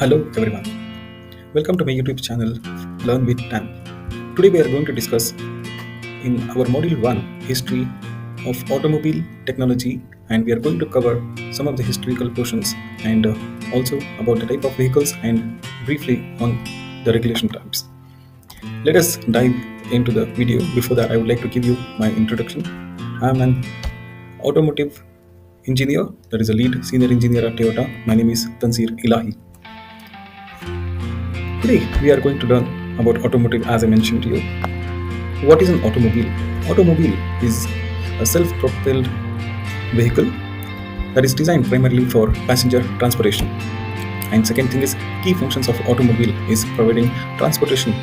Hello everyone, welcome to my YouTube channel Learn with Tan. Today we are going to discuss in our Module 1 history of automobile technology, and we are going to cover some of the historical portions and also about the type of vehicles and briefly on the regulation types. Let us dive into the video. Before that, I would like to give you my introduction. I am an automotive engineer, that is a lead senior engineer at Toyota. My name is Tansir Ilahi. Today we are going to learn about automotive as I mentioned to you. What is an automobile? Automobile is a self-propelled vehicle that is designed primarily for passenger transportation. And second thing is, key functions of automobile is providing transportation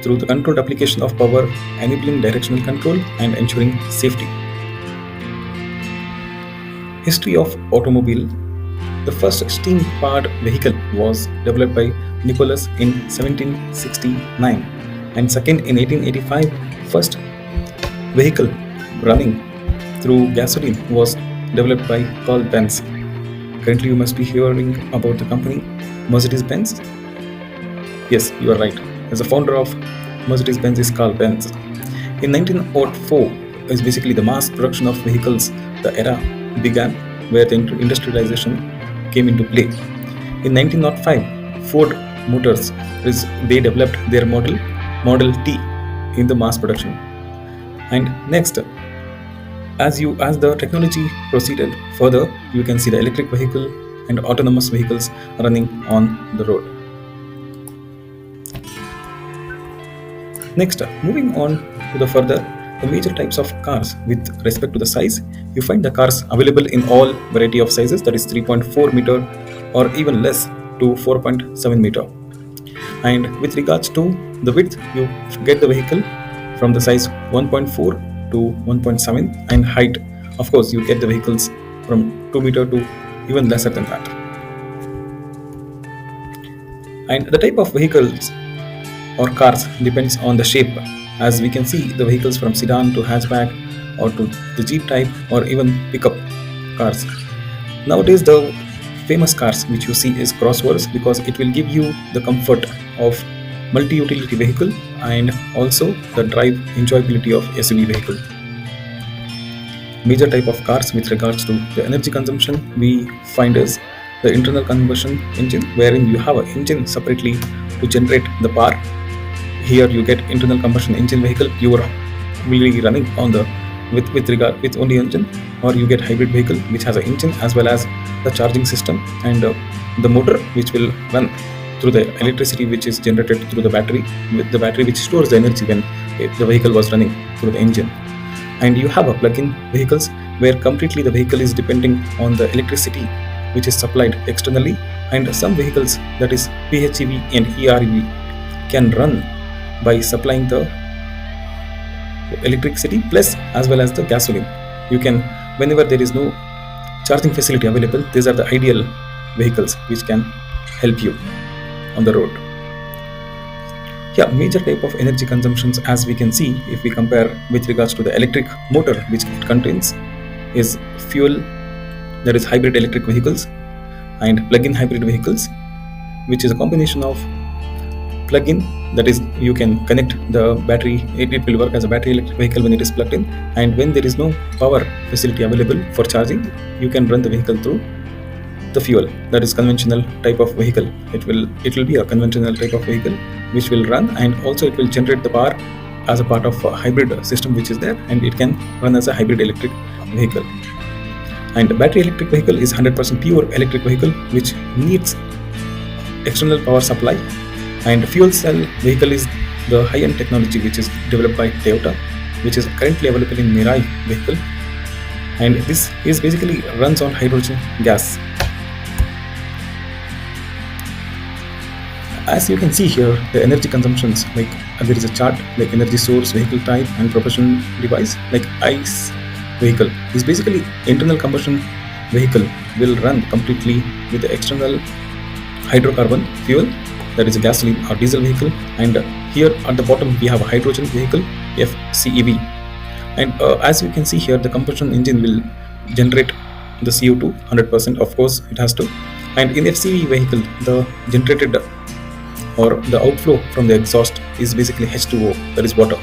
through the controlled application of power, enabling directional control and ensuring safety. History of automobile. The first steam-powered vehicle was developed by Nicholas in 1769, and second in 1885. First vehicle running through gasoline was developed by Carl Benz. Currently, you must be hearing about the company Mercedes-Benz. Yes, you are right. As the founder of Mercedes-Benz is Carl Benz. In 1904 is basically the mass production of vehicles. The era began where the industrialization came into play. In 1905, Ford Motors they developed their Model T in the mass production. And next, as the technology proceeded further, you can see the electric vehicle and autonomous vehicles running on the road. Next, moving on to the further, the major types of cars with respect to the size. You find the cars available in all variety of sizes, that is 3.4 meter or even less to 4.7 meter. And with regards to the width, you get the vehicle from the size 1.4 to 1.7, and height, of course, you get the vehicles from 2 meter to even lesser than that. And the type of vehicles or cars depends on the shape. As we can see, the vehicles from sedan to hatchback or to the Jeep type or even pickup cars. Nowadays, the famous cars which you see is crossovers, because it will give you the comfort of multi-utility vehicle and also the drive enjoyability of SUV vehicle. Major type of cars with regards to the energy consumption we find is the internal combustion engine, wherein you have an engine separately to generate the power. Here you get internal combustion engine vehicle, you are really running on the with only engine, or you get hybrid vehicle which has an engine as well as the charging system and the motor which will run through the electricity which is generated through the battery, with the battery which stores the energy when the vehicle was running through the engine. And you have a plug-in vehicles where completely the vehicle is depending on the electricity which is supplied externally, and some vehicles, that is PHEV and EREV, can run by supplying the electricity plus as well as the gasoline. You can, whenever there is no charging facility available, these are the ideal vehicles which can help you on the road. Yeah, major type of energy consumptions, as we can see if we compare with regards to the electric motor which it contains, is fuel, that is hybrid electric vehicles, and plug-in hybrid vehicles, which is a combination of plug-in, that is you can connect the battery, it will work as a battery electric vehicle when it is plugged in, and when there is no power facility available for charging, you can run the vehicle through the fuel, that is conventional type of vehicle. It will be a conventional type of vehicle which will run, and also it will generate the power as a part of a hybrid system which is there, and it can run as a hybrid electric vehicle. And battery electric vehicle is 100% pure electric vehicle which needs external power supply. And fuel cell vehicle is the high-end technology which is developed by Toyota, which is currently available in Mirai vehicle, and this is basically runs on hydrogen gas. As you can see here, the energy consumptions, like there is a chart like energy source, vehicle type and propulsion device. Like ICE vehicle is basically internal combustion vehicle will run completely with the external hydrocarbon fuel, that is a gasoline or diesel vehicle, and here at the bottom we have a hydrogen vehicle, FCEV. And as you can see here, the combustion engine will generate the CO2 100%, of course it has to, And in FCV vehicle, the generated or the outflow from the exhaust is basically H2O, that is water.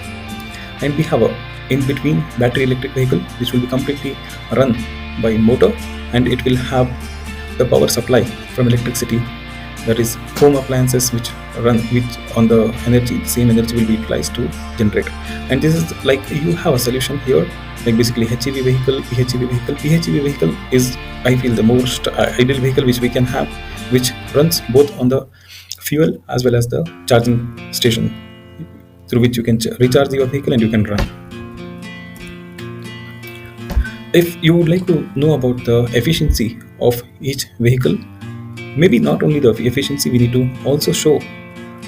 And we have a in between battery electric vehicle which will be completely run by motor, and it will have the power supply from electricity, that is home appliances which run which on the energy, the same energy will be utilized to generate. And this is like you have a solution here, like basically HEV vehicle, PHEV vehicle. PHEV vehicle is, I feel, the most ideal vehicle which we can have, which runs both on the fuel as well as the charging station through which you can recharge your vehicle and you can run. If you would like to know about the efficiency of each vehicle, maybe not only the efficiency, we need to also show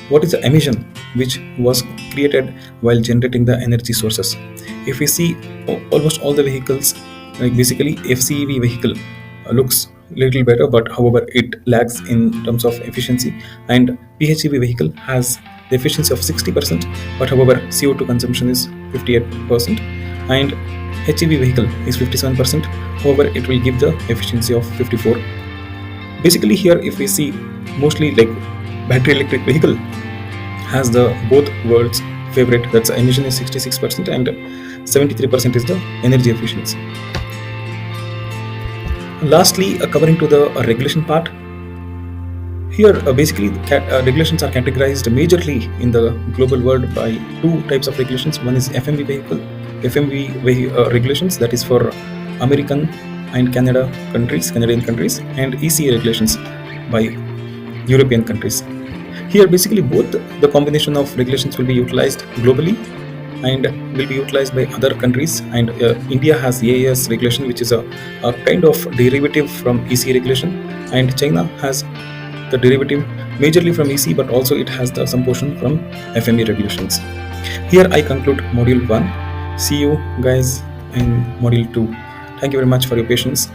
what is the emission which was created while generating the energy sources. If we see almost all the vehicles, like basically FCEV vehicle looks little better, but however it lags in terms of efficiency, and PHEV vehicle has the efficiency of 60%, but however CO2 consumption is 58%, and HEV vehicle is 57%, however it will give the efficiency of 54. Basically here if we see, mostly like battery electric vehicle has the both world's favorite, that's emission is 66% and 73% is the energy efficiency. Lastly, covering to the regulation part, here basically regulations are categorized majorly in the global world by two types of regulations. One is FMV regulations, that is for American and Canadian countries, and ECA regulations by European countries. Here basically both the combination of regulations will be utilized globally and will be utilized by other countries, and India has EAS regulation, which is a kind of derivative from EC regulation, and China has the derivative majorly from EC, but also it has some portion from FME regulations. Here I conclude module 1. See you guys in module 2. Thank you very much for your patience.